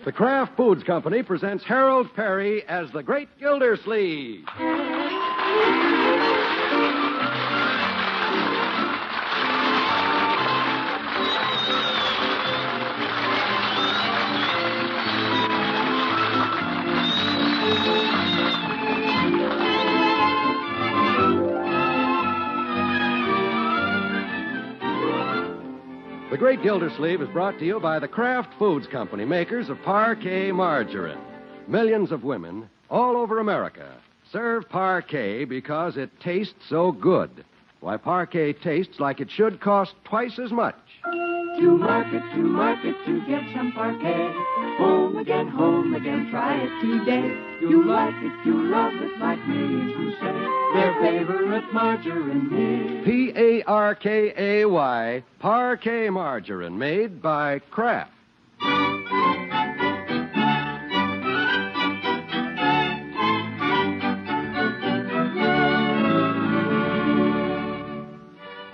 The Kraft Foods Company presents Harold Perry as the Great Gildersleeve. The Great Gildersleeve is brought to you by the Kraft Foods Company, makers of Parkay margarine. Millions of women all over America serve Parkay because it tastes so good. Why, Parkay tastes like it should cost twice as much. To market, to get some Parkay. Home again, try it today. You like it, you love it, like millions who say their favorite margarine is Parkay, Parkay margarine, made by Kraft.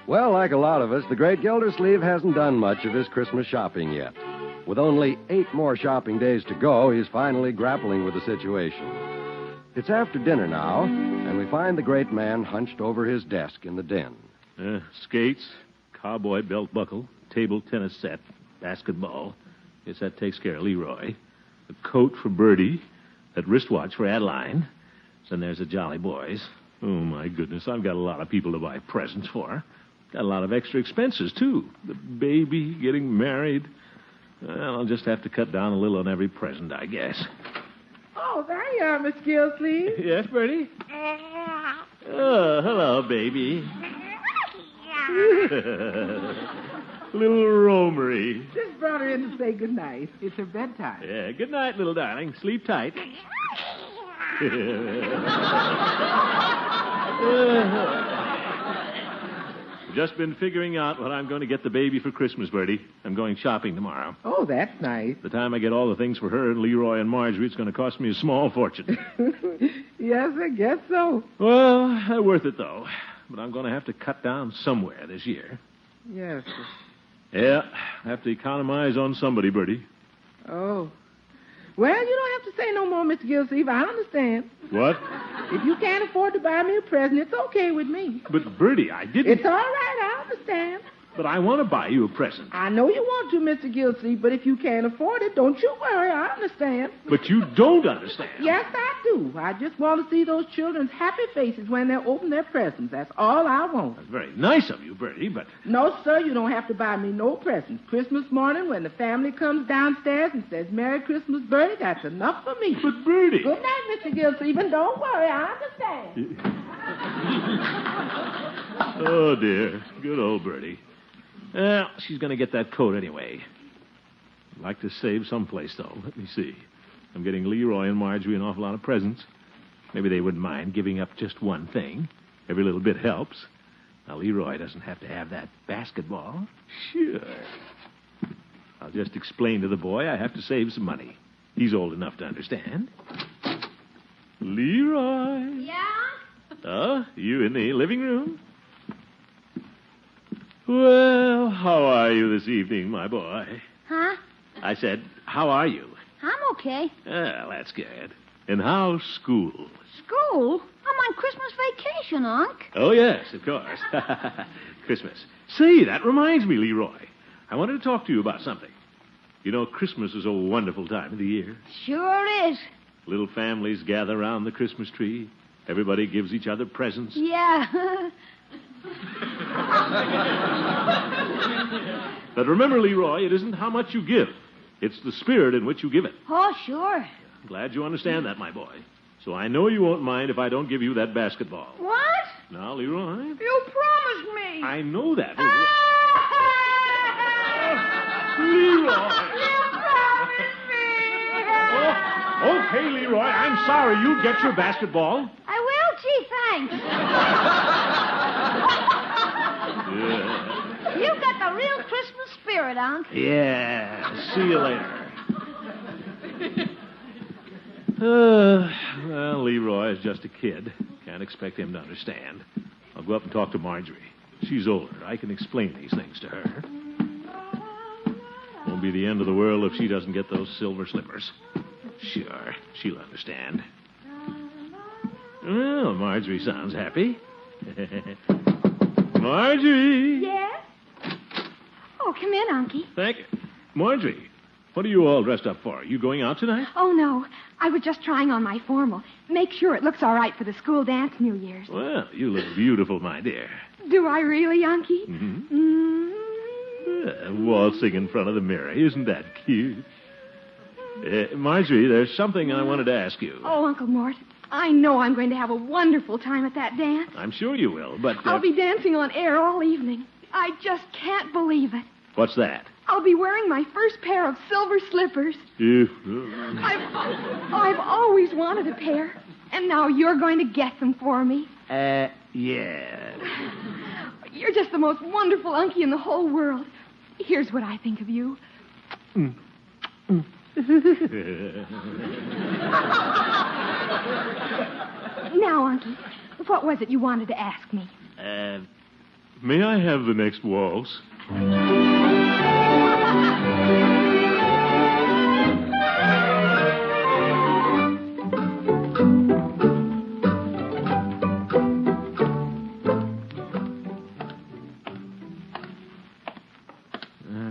Well, like a lot of us, the Great Gildersleeve hasn't done much of his Christmas shopping yet. With only 8 more shopping days to go, he's finally grappling with the situation. It's after dinner now, and we find the great man hunched over his desk in the den. Skates, cowboy belt buckle, table tennis set, basketball. Guess that takes care of Leroy. A coat for Bertie, that wristwatch for Adeline. Then there's the Jolly Boys. Oh, my goodness, I've got a lot of people to buy presents for. Got a lot of extra expenses, too. The baby, getting married. Well, I'll just have to cut down a little on every present, I guess. Oh, there you are, Miss Gildersleeve. Yes, Bertie? Oh, hello, baby. Little Romery. Just brought her in to say good night. It's her bedtime. Yeah, good night, little darling. Sleep tight. Just been figuring out what I'm going to get the baby for Christmas, Bertie. I'm going shopping tomorrow. Oh, that's nice. The time I get all the things for her and Leroy and Marjorie, it's going to cost me a small fortune. Yes, I guess so. Well, worth it, though. But I'm going to have to cut down somewhere this year. Yes. Yeah, I have to economize on somebody, Bertie. Oh. Well, you don't have to say no more, Mr. Gildersleeve. I understand. What? If you can't afford to buy me a present, it's okay with me. But, Bertie, I didn't... It's all right, I understand. But I want to buy you a present. I know you want to, Mr. Gildersleeve, but if you can't afford it, don't you worry. I understand. But you don't understand. Yes, I do. I just want to see those children's happy faces when they open their presents. That's all I want. That's very nice of you, Bertie, but... No, sir, you don't have to buy me no presents. Christmas morning, when the family comes downstairs and says, Merry Christmas, Bertie, that's enough for me. But, Bertie... Good night, Mr. Gildersleeve, and don't worry. I understand. Oh, dear. Good old Bertie. Well, she's going to get that coat anyway. I'd like to save someplace, though. Let me see. I'm getting Leroy and Marjorie an awful lot of presents. Maybe they wouldn't mind giving up just one thing. Every little bit helps. Now, Leroy doesn't have to have that basketball. Sure. I'll just explain to the boy I have to save some money. He's old enough to understand. Leroy. Yeah? Oh, you in the living room? Well, how are you this evening, my boy? Huh? I said, how are you? I'm okay. Well, that's good. And how's school? School? I'm on Christmas vacation, Unc. Oh, yes, of course. Christmas. Say, that reminds me, Leroy. I wanted to talk to you about something. You know, Christmas is a wonderful time of the year. Sure is. Little families gather around the Christmas tree. Everybody gives each other presents. Yeah. But remember, Leroy, it isn't how much you give. It's the spirit in which you give it. Oh, sure. Glad you understand that, my boy. So I know you won't mind if I don't give you that basketball. What? Now, Leroy. You promised me. I know that. Leroy. Oh, okay, Leroy. I'm sorry. You get your basketball. I will. Gee, thanks. Yeah. You got the real Christmas spirit, Unc. Yeah. See you later. Well, Leroy is just a kid. Can't expect him to understand. I'll go up and talk to Marjorie. She's older. I can explain these things to her. Oh, Won't be the end of the world if she doesn't get those silver slippers. Sure, she'll understand. Well, Marjorie sounds happy. Marjorie! Yes? Oh, come in, Unky. Thank you. Marjorie, what are you all dressed up for? You going out tonight? Oh, no. I was just trying on my formal. Make sure it looks all right for the school dance New Year's. Well, you look beautiful, my dear. Do I really, Unky? Waltzing in front of the mirror. Isn't that cute? Marjorie, there's something I wanted to ask you. Oh, Uncle Mort, I know I'm going to have a wonderful time at that dance. I'm sure you will, but... I'll be dancing on air all evening. I just can't believe it. What's that? I'll be wearing my first pair of silver slippers. I've always wanted a pair, and now you're going to get them for me. Yeah. You're just the most wonderful unkie in the whole world. Here's what I think of you. Now, Unky, what was it you wanted to ask me? May I have the next waltz? I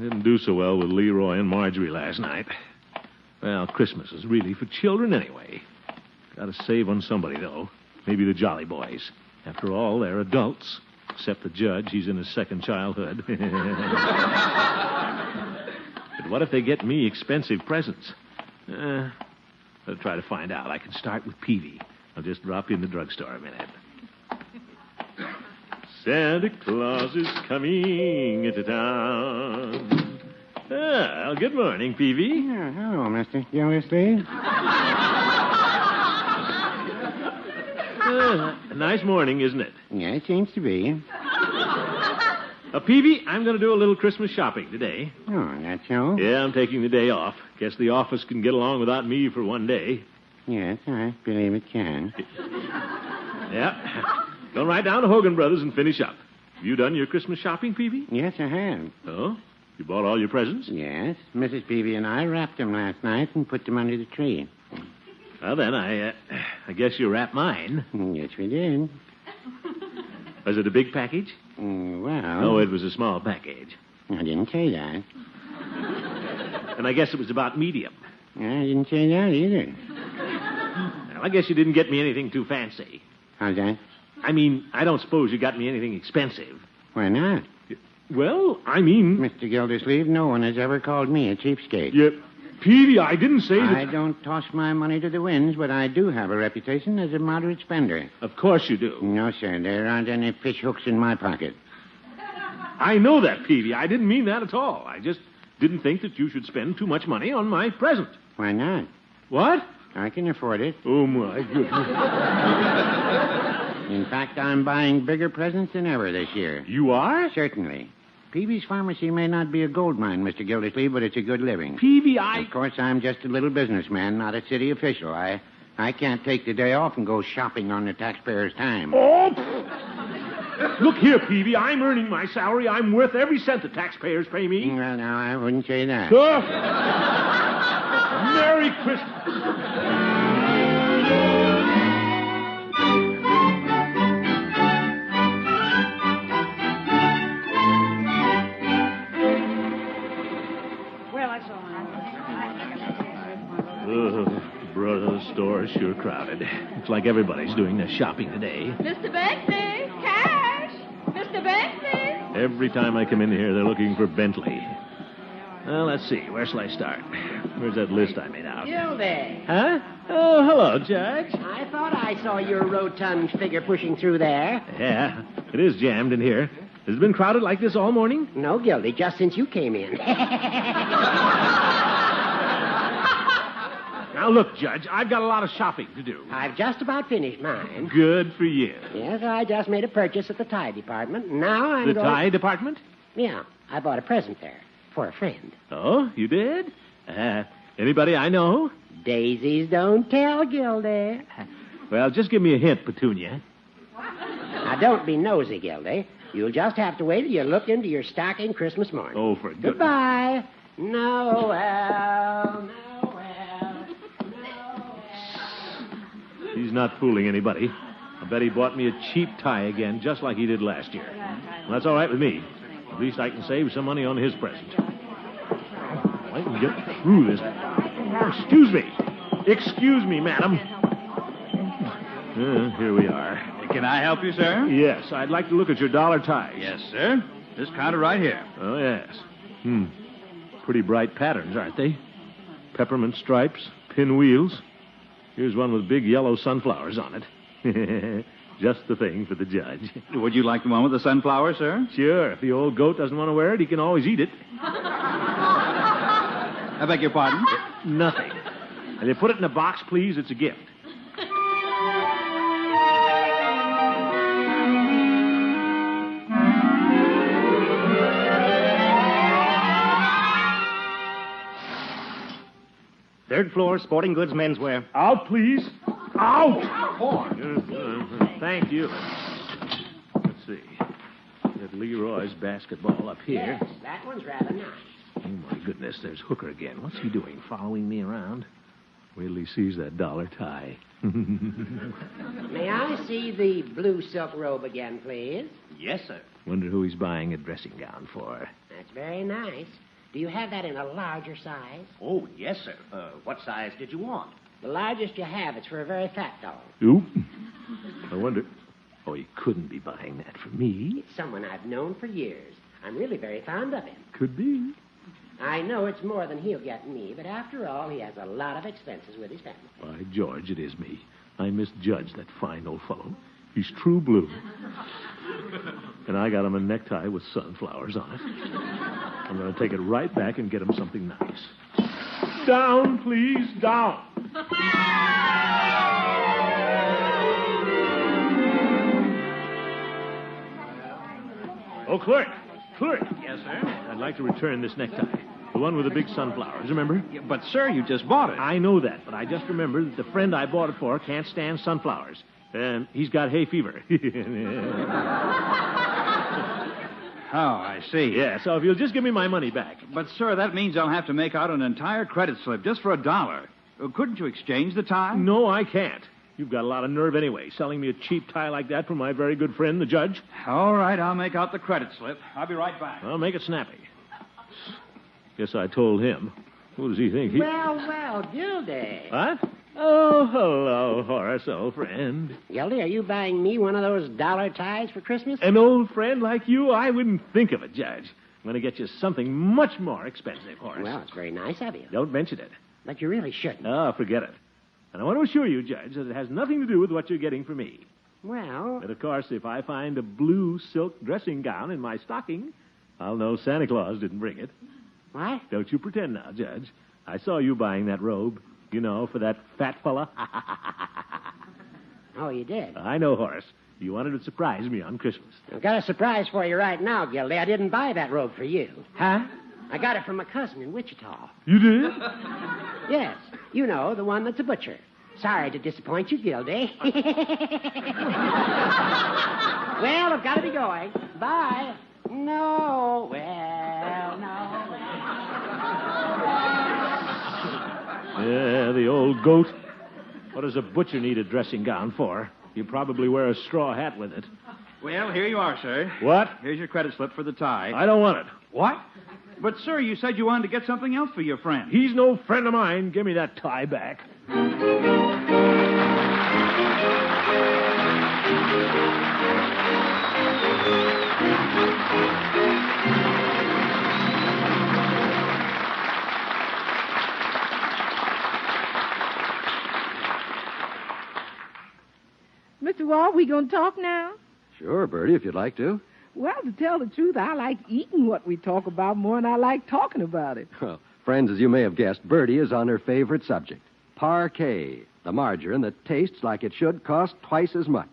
didn't do so well with Leroy and Marjorie last night. Well, Christmas is really for children anyway. Gotta save on somebody, though. Maybe the Jolly Boys. After all, they're adults. Except the judge, he's in his second childhood. But what if they get me expensive presents? I'll try to find out. I can start with Peavy. I'll just drop in the drugstore a minute. Santa Claus is coming into town. Well, good morning, Peavy. Oh, hello, Mr. Gildersleeve. A nice morning, isn't it? Yeah, it seems to be. Peavy, I'm going to do a little Christmas shopping today. Oh, that's so? Yeah, I'm taking the day off. Guess the office can get along without me for one day. Yes, I believe it can. Yeah. Go right down to Hogan Brothers and finish up. Have you done your Christmas shopping, Peavy? Yes, I have. Oh? You bought all your presents? Yes. Mrs. Peavy and I wrapped them last night and put them under the tree. Well, then, I guess you wrapped mine. Yes, we did. Was it a big package? Well... No, it was a small package. I didn't say that. And I guess it was about medium. I didn't say that either. Well, I guess you didn't get me anything too fancy. How's that? I mean, I don't suppose you got me anything expensive. Why not? Well, I mean... Mr. Gildersleeve, no one has ever called me a cheapskate. Peavy, I didn't say that... I don't toss my money to the winds, but I do have a reputation as a moderate spender. Of course you do. No, sir. There aren't any fish hooks in my pocket. I know that, Peavy. I didn't mean that at all. I just didn't think that you should spend too much money on my present. Why not? What? I can afford it. Oh, my goodness. In fact, I'm buying bigger presents than ever this year. You are? Certainly. Peavy's Pharmacy may not be a gold mine, Mr. Gildersleeve, but it's a good living. Peavy, Of course, I'm just a little businessman, not a city official. I can't take the day off and go shopping on the taxpayers' time. Oh! Look here, Peavy. I'm earning my salary. I'm worth every cent the taxpayers pay me. Well, now, I wouldn't say that. Merry Christmas. Brother, the store is sure crowded. Looks like everybody's doing their shopping today. Mr. Bentley, cash! Mr. Bentley! Every time I come in here, they're looking for Bentley. Well, let's see. Where shall I start? Where's that list I made out? Gildy. Huh? Oh, hello, Judge. I thought I saw your rotund figure pushing through there. Yeah, it is jammed in here. Has it been crowded like this all morning? No, Gildy, just since you came in. Now, look, Judge, I've got a lot of shopping to do. I've just about finished mine. Good for you. Yes, I just made a purchase at the tie department. Now I'm The going... tie department? Yeah, I bought a present there for a friend. Oh, you did? Anybody I know? Daisies don't tell, Gildy. Well, just give me a hint, Petunia. Now, don't be nosy, Gildy. You'll just have to wait till you look into your stocking Christmas morning. Oh, for goodness. Goodbye. Noel. He's not fooling anybody. I bet he bought me a cheap tie again, just like he did last year. Well, that's all right with me. At least I can save some money on his present. I can get through this. Excuse me, madam. Here we are. Can I help you, sir? Yes, I'd like to look at your dollar ties. Yes, sir. This counter right here. Oh, yes. Pretty bright patterns, aren't they? Peppermint stripes, pinwheels. Here's one with big yellow sunflowers on it. Just the thing for the judge. Would you like the one with the sunflower, sir? Sure. If the old goat doesn't want to wear it, he can always eat it. I beg your pardon? Nothing. And you put it in a box, please. It's a gift. Third floor, sporting goods, menswear. Out, please. Out! Thank you. Let's see. Get Leroy's basketball up here. Yes, that one's rather nice. Oh, my goodness, there's Hooker again. What's he doing, following me around? Wait till he sees that dollar tie. May I see the blue silk robe again, please? Yes, sir. Wonder who he's buying a dressing gown for. That's very nice. Do you have that in a larger size? Oh, yes, sir. What size did you want? The largest you have. It's for a very fat dog. Oop. I wonder... Oh, he couldn't be buying that for me. It's someone I've known for years. I'm really very fond of him. Could be. I know it's more than he'll get me, but after all, he has a lot of expenses with his family. By George, it is me. I misjudged that fine old fellow. He's true blue. And I got him a necktie with sunflowers on it. I'm going to take it right back and get him something nice. Down, please, down. Oh, clerk. Yes, sir. I'd like to return this necktie. The one with the big sunflowers, remember? Yeah, but, sir, you just bought it. I know that, but I just remembered that the friend I bought it for can't stand sunflowers. And he's got hay fever. Oh, I see. Yeah, so if you'll just give me my money back. But, sir, that means I'll have to make out an entire credit slip just for $1. Couldn't you exchange the tie? No, I can't. You've got a lot of nerve anyway, selling me a cheap tie like that from my very good friend, the judge. All right, I'll make out the credit slip. I'll be right back. I'll make it snappy. Guess I told him. Who does he think? Well, Gildy. What? Oh, hello, Horace, old friend. Gildy, are you buying me one of those dollar ties for Christmas? An old friend like you? I wouldn't think of it, Judge. I'm going to get you something much more expensive, Horace. Well, it's very nice of you. Don't mention it. But you really shouldn't. Oh, forget it. And I want to assure you, Judge, that it has nothing to do with what you're getting from me. Well... But, of course, if I find a blue silk dressing gown in my stocking, I'll know Santa Claus didn't bring it. What? Don't you pretend now, Judge. I saw you buying that robe, you know, for that fat fella. Oh, you did? I know, Horace. You wanted to surprise me on Christmas. I've got a surprise for you right now, Gildy. I didn't buy that robe for you. Huh? I got it from a cousin in Wichita. You did? Yes. You know, the one that's a butcher. Sorry to disappoint you, Gildy. Well, I've got to be going. Bye. No. Yeah, the old goat. What does a butcher need a dressing gown for? You probably wear a straw hat with it. Well, here you are, sir. What? Here's your credit slip for the tie. I don't want it. What? But, sir, you said you wanted to get something else for your friend. He's no friend of mine. Give me that tie back. Mr. Walt, we going to talk now? Sure, Bertie, if you'd like to. Well, to tell the truth, I like eating what we talk about more than I like talking about it. Well, friends, as you may have guessed, Bertie is on her favorite subject, Parkay, the margarine that tastes like it should cost twice as much.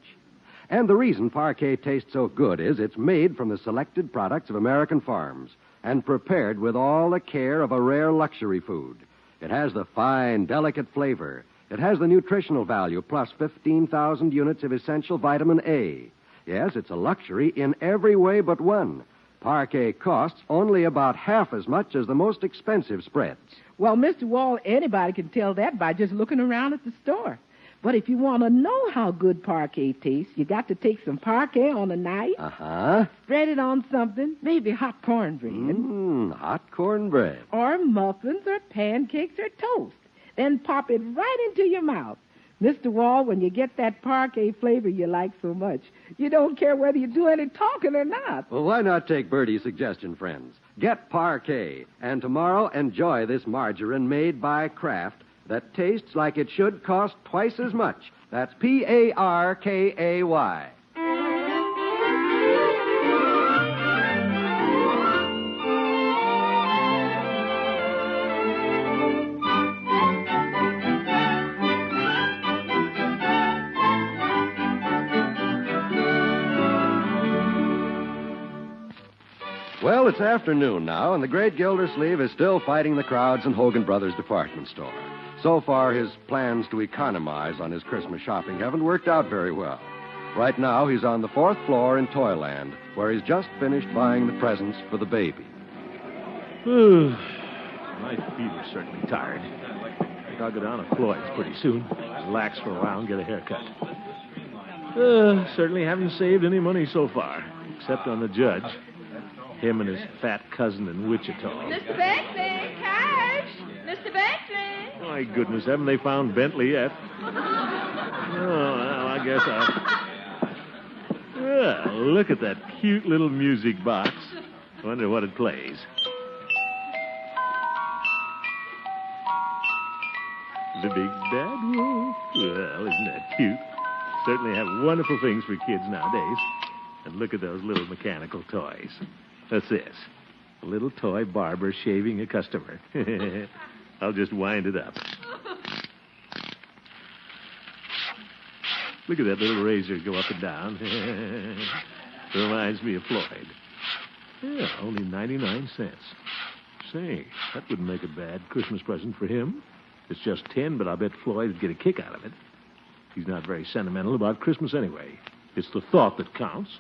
And the reason Parkay tastes so good is it's made from the selected products of American farms and prepared with all the care of a rare luxury food. It has the fine, delicate flavor. It has the nutritional value plus 15,000 units of essential vitamin A. Yes, it's a luxury in every way but one. Parkay costs only about half as much as the most expensive spreads. Well, Mr. Wall, anybody can tell that by just looking around at the store. But if you want to know how good Parkay tastes, you got to take some Parkay on a knife, spread it on something, maybe hot cornbread. Hot cornbread. Or muffins or pancakes or toast. Then pop it right into your mouth. Mr. Wall, when you get that Parkay flavor you like so much, you don't care whether you do any talking or not. Well, why not take Bertie's suggestion, friends? Get Parkay, and tomorrow enjoy this margarine made by Kraft that tastes like it should cost twice as much. That's Parkay. Well, it's afternoon now, and the great Gildersleeve is still fighting the crowds in Hogan Brothers department store. So far, his plans to economize on his Christmas shopping haven't worked out very well. Right now, he's on the 4th floor in Toyland, where he's just finished buying the presents for the baby. My feet are certainly tired. I think I'll go down to Floyd's pretty soon. Relax for a while and get a haircut. Certainly haven't saved any money so far, except on the judge. Him and his fat cousin in Wichita. Mr. Bentley, cash! Mr. Bentley! My goodness, haven't they found Bentley yet? Well, I guess Well, look at that cute little music box. Wonder what it plays. The Big Bad Wolf. Well, isn't that cute? Certainly have wonderful things for kids nowadays. And look at those little mechanical toys. What's this? A little toy barber shaving a customer. I'll just wind it up. Look at that little razor go up and down. Reminds me of Floyd. Yeah, only 99 cents. Say, that wouldn't make a bad Christmas present for him. It's just 10, but I bet Floyd would get a kick out of it. He's not very sentimental about Christmas anyway. It's the thought that counts.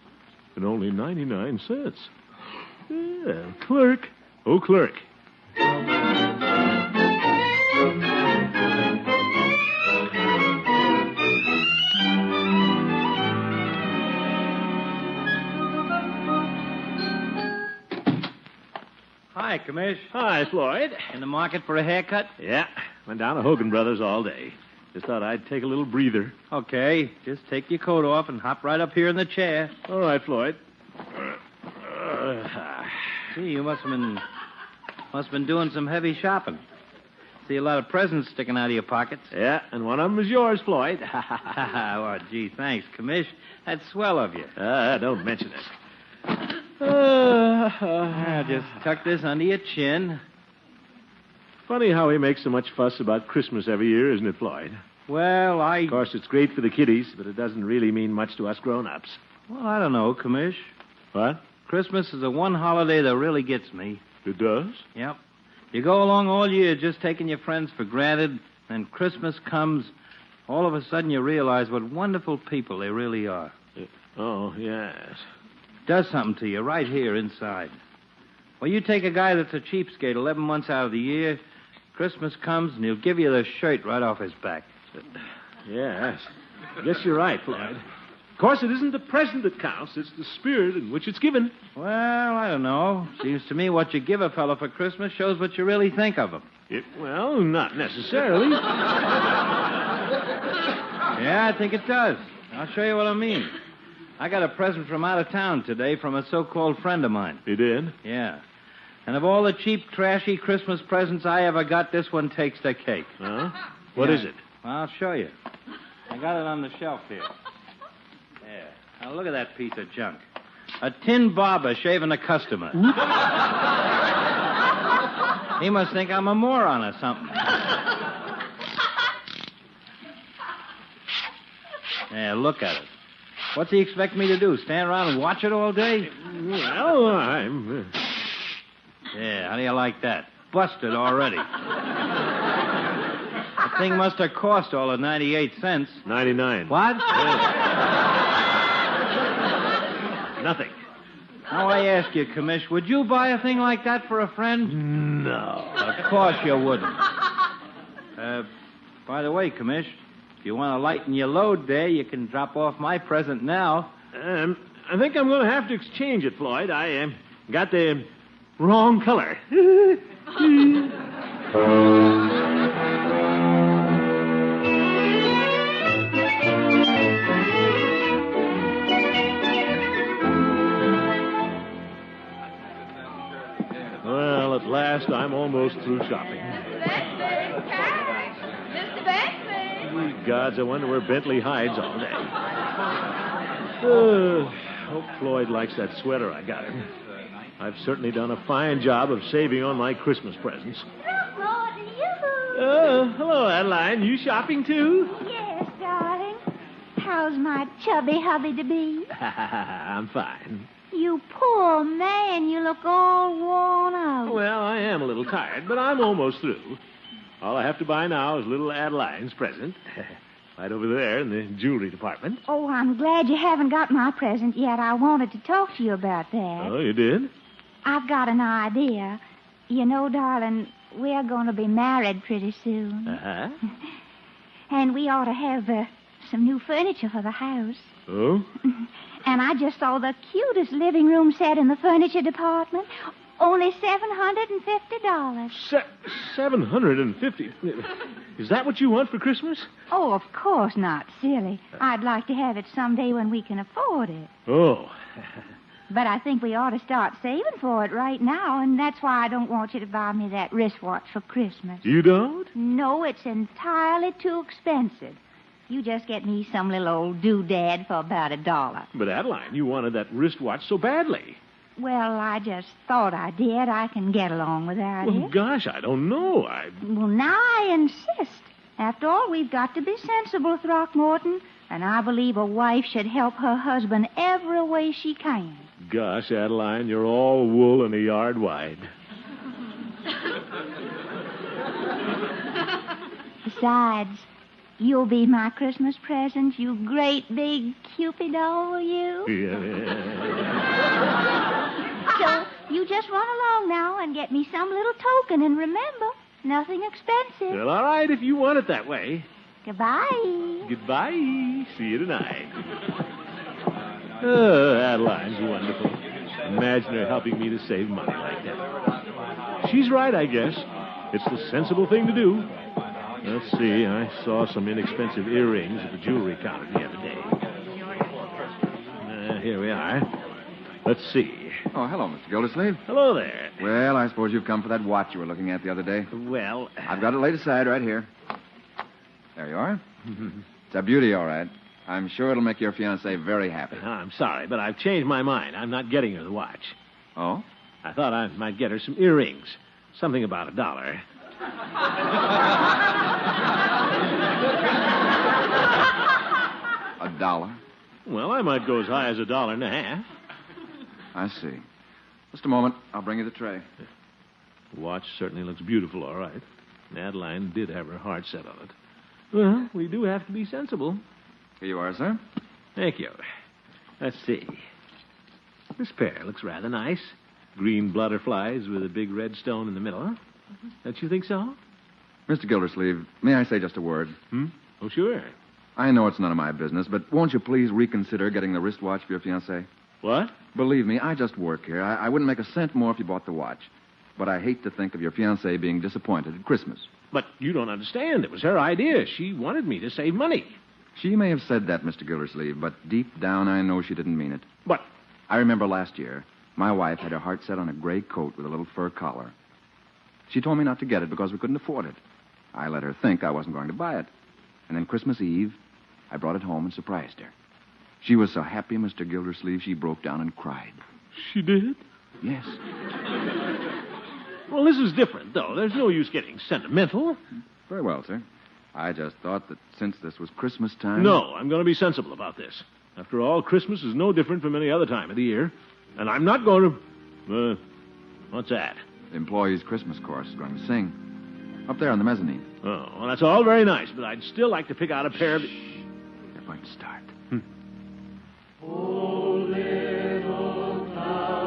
And only 99 cents. Yeah, clerk. Oh, clerk. Hi, Commish. Hi, Floyd. In the market for a haircut? Yeah, went down to Hogan Brothers all day. Just thought I'd take a little breather. Okay, just take your coat off and hop right up here in the chair. All right, Floyd. Gee, you must have been doing some heavy shopping. See a lot of presents sticking out of your pockets. Yeah, and one of them is yours, Floyd. Oh, gee, thanks, Commish. That's swell of you. Don't mention it. Just tuck this under your chin. Funny how he makes so much fuss about Christmas every year, isn't it, Floyd? Well, Of course, it's great for the kiddies, but it doesn't really mean much to us grown-ups. Well, I don't know, Commish. What? Christmas is the one holiday that really gets me. It does? Yep. You go along all year just taking your friends for granted, and Christmas comes, all of a sudden you realize what wonderful people they really are. Oh, yes. Does something to you right here inside. Well, you take a guy that's a cheapskate 11 months out of the year, Christmas comes, and he'll give you the shirt right off his back. Yes. I guess you're right, Floyd. Of course, it isn't the present that counts. It's the spirit in which it's given. Well, I don't know. Seems to me what you give a fellow for Christmas shows what you really think of him. Well, not necessarily. Yeah, I think it does. I'll show you what I mean. I got a present from out of town today from a so-called friend of mine. You did? Yeah. And of all the cheap, trashy Christmas presents I ever got, this one takes the cake. Huh? What is it? Well, I'll show you. I got it on the shelf here. There. Now, look at that piece of junk. A tin barber shaving a customer. He must think I'm a moron or something. Yeah, look at it. What's he expect me to do, stand around and watch it all day? Well, I'm... Yeah, how do you like that? Busted already. The thing must have cost all of 98 cents. 99. What? Yeah. Nothing. Now, I ask you, Commish, would you buy a thing like that for a friend? No. Of course you wouldn't. By the way, Commish, if you want to lighten your load there, you can drop off my present now. I think I'm going to have to exchange it, Floyd. I got the wrong color. Well, at last, I'm almost through shopping. Mr. Bentley! Ye gods, I wonder where Bentley hides all day. Hope Floyd likes that sweater I got him. I've certainly done a fine job of saving on my Christmas presents. Hello, Adeline. You shopping, too? Yes, darling. How's my chubby hubby-to-be? I'm fine. You poor man, you look all worn out. Well, I am a little tired, but I'm almost through. All I have to buy now is little Adeline's present. Right over there in the jewelry department. Oh, I'm glad you haven't got my present yet. I wanted to talk to you about that. Oh, you did? I've got an idea. You know, darling, we're going to be married pretty soon. Uh-huh. And we ought to have some new furniture for the house. Oh? And I just saw the cutest living room set in the furniture department. Only $750. $750? Is that what you want for Christmas? Oh, of course not, silly. I'd like to have it someday when we can afford it. Oh. But I think we ought to start saving for it right now, and that's why I don't want you to buy me that wristwatch for Christmas. You don't? No, it's entirely too expensive. You just get me some little old doodad for about $1. But, Adeline, you wanted that wristwatch so badly. Well, I just thought I did. I can get along without Well, it. gosh, I don't know. Well, now I insist. After all, we've got to be sensible, Throckmorton. And I believe a wife should help her husband every way she can. Gosh, Adeline, you're all wool and a yard wide. Besides, you'll be my Christmas present, you great big Cupid doll, you. So you just run along now and get me some little token, and remember, nothing expensive. Well, all right, if you want it that way. Goodbye. Goodbye. See you tonight. Oh, Adeline's wonderful. Imagine her helping me to save money like that. She's right, I guess. It's the sensible thing to do. Let's see, I saw some inexpensive earrings at the jewelry counter the other day. Here we are. Let's see. Oh, hello, Mr. Gildersleeve. Hello there. Well, I suppose you've come for that watch you were looking at the other day. Well... I've got it laid aside right here. There you are. It's a beauty, all right. I'm sure it'll make your fiancée very happy. I'm sorry, but I've changed my mind. I'm not getting her the watch. Oh? I thought I might get her some earrings. Something about $1. $1? Well, I might go as high as $1.50. I see. Just a moment. I'll bring you the tray. The watch certainly looks beautiful, all right. Adeline did have her heart set on it. Well, we do have to be sensible. Here you are, sir. Thank you. Let's see. This pair looks rather nice. Green butterflies with a big red stone in the middle. Don't you think so? Mr. Gildersleeve, may I say just a word? Oh, sure. I know it's none of my business, but won't you please reconsider getting the wristwatch for your fiancée? What? Believe me, I just work here. I wouldn't make a cent more if you bought the watch. But I hate to think of your fiancée being disappointed at Christmas. But you don't understand. It was her idea. She wanted me to save money. She may have said that, Mr. Gildersleeve, but deep down I know she didn't mean it. But I remember last year, my wife had her heart set on a gray coat with a little fur collar. She told me not to get it because we couldn't afford it. I let her think I wasn't going to buy it. And then Christmas Eve, I brought it home and surprised her. She was so happy, Mr. Gildersleeve, she broke down and cried. She did? Yes. Well, this is different, though. There's no use getting sentimental. Very well, sir. I just thought that since this was Christmas time... No, I'm going to be sensible about this. After all, Christmas is no different from any other time of the year. And I'm not going to... what's that? The employees' Christmas chorus is going to sing. Up there on the mezzanine. Oh, well, that's all very nice, but I'd still like to pick out a pair of... They're going to start. Oh, little town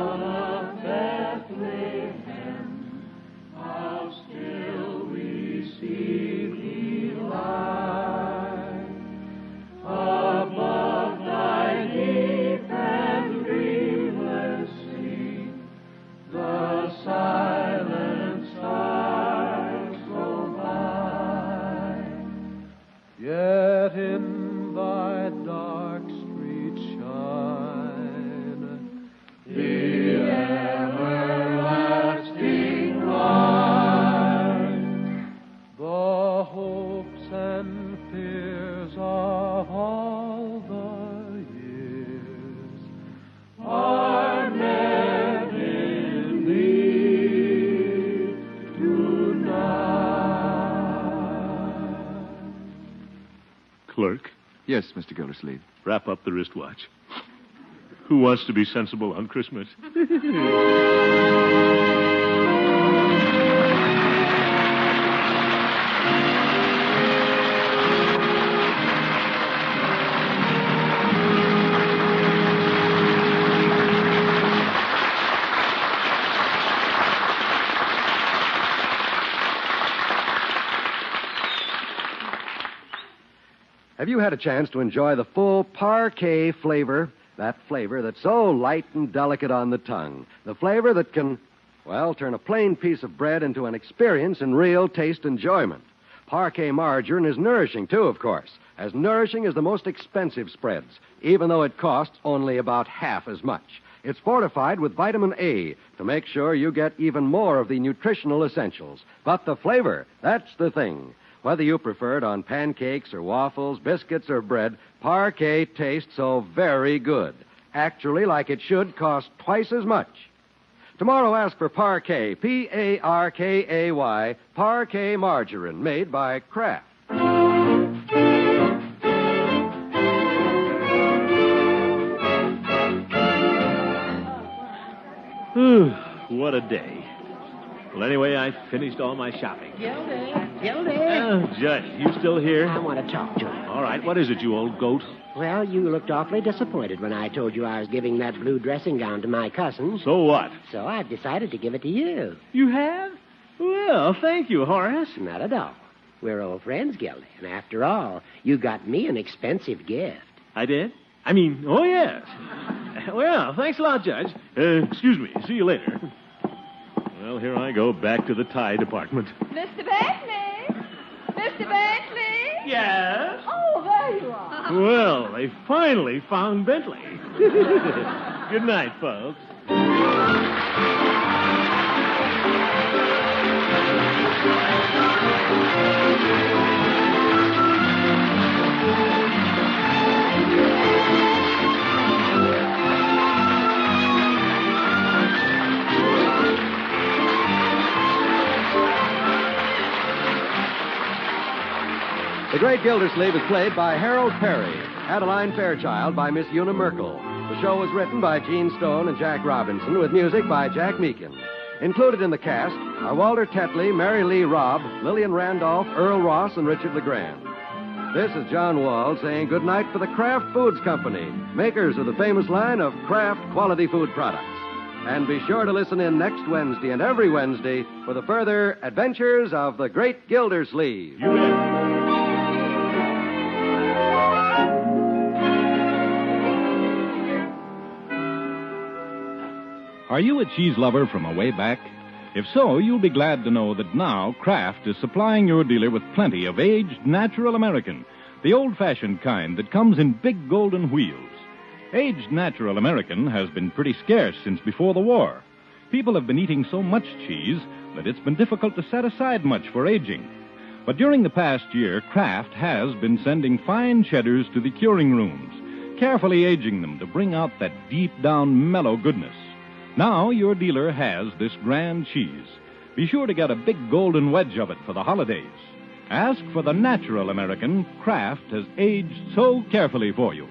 let in thy dark street shine. The everlasting light, the hopes and fears of all the years are met in thee tonight. Clerk, Yes, Mr. Gildersleeve. wrap up the wristwatch. Who wants to be sensible on Christmas? Have you had a chance to enjoy the full Parkay flavor? That flavor that's so light and delicate on the tongue. The flavor that can, well, turn a plain piece of bread into an experience in real taste enjoyment. Parkay margarine is nourishing, too, of course. As nourishing as the most expensive spreads, even though it costs only about half as much. It's fortified with vitamin A to make sure you get even more of the nutritional essentials. But the flavor, that's the thing. Whether you prefer it on pancakes or waffles, biscuits or bread, Parkay tastes so very good. Actually, like it should, cost twice as much. Tomorrow, ask for Parkay, Parkay, Parkay margarine, made by Kraft. What a day. Well, anyway, I finished all my shopping. Gildy. Judge, you still here? I want to talk to you. All right, what is it, you old goat? Well, you looked awfully disappointed when I told you I was giving that blue dressing gown to my cousin. So what? So I've decided to give it to you. You have? Well, thank you, Horace. Not at all. We're old friends, Gildy. And after all, you got me an expensive gift. I did? I mean, oh, yes. Well, thanks a lot, Judge. Excuse me. See you later. Well, here I go, back to the tie department. Mr. Bentley! Mr. Bentley! Yes? Oh, there you are. Well, they finally found Bentley. Good night, folks. The Great Gildersleeve is played by Harold Perry. Adeline Fairchild by Miss Una Merkel. The show was written by Gene Stone and Jack Robinson with music by Jack Meakin. Included in the cast are Walter Tetley, Mary Lee Robb, Lillian Randolph, Earl Ross, and Richard LeGrand. This is John Wall saying goodnight for the Kraft Foods Company, makers of the famous line of Kraft quality food products. And be sure to listen in next Wednesday and every Wednesday for the further adventures of the Great Gildersleeve. You bet. Are you a cheese lover from a way back? If so, you'll be glad to know that now Kraft is supplying your dealer with plenty of aged natural American, the old-fashioned kind that comes in big golden wheels. Aged natural American has been pretty scarce since before the war. People have been eating so much cheese that it's been difficult to set aside much for aging. But during the past year, Kraft has been sending fine cheddars to the curing rooms, carefully aging them to bring out that deep-down mellow goodness. Now your dealer has this grand cheese. Be sure to get a big golden wedge of it for the holidays. Ask for the natural American Kraft has aged so carefully for you.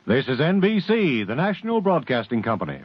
This is NBC, the National Broadcasting Company.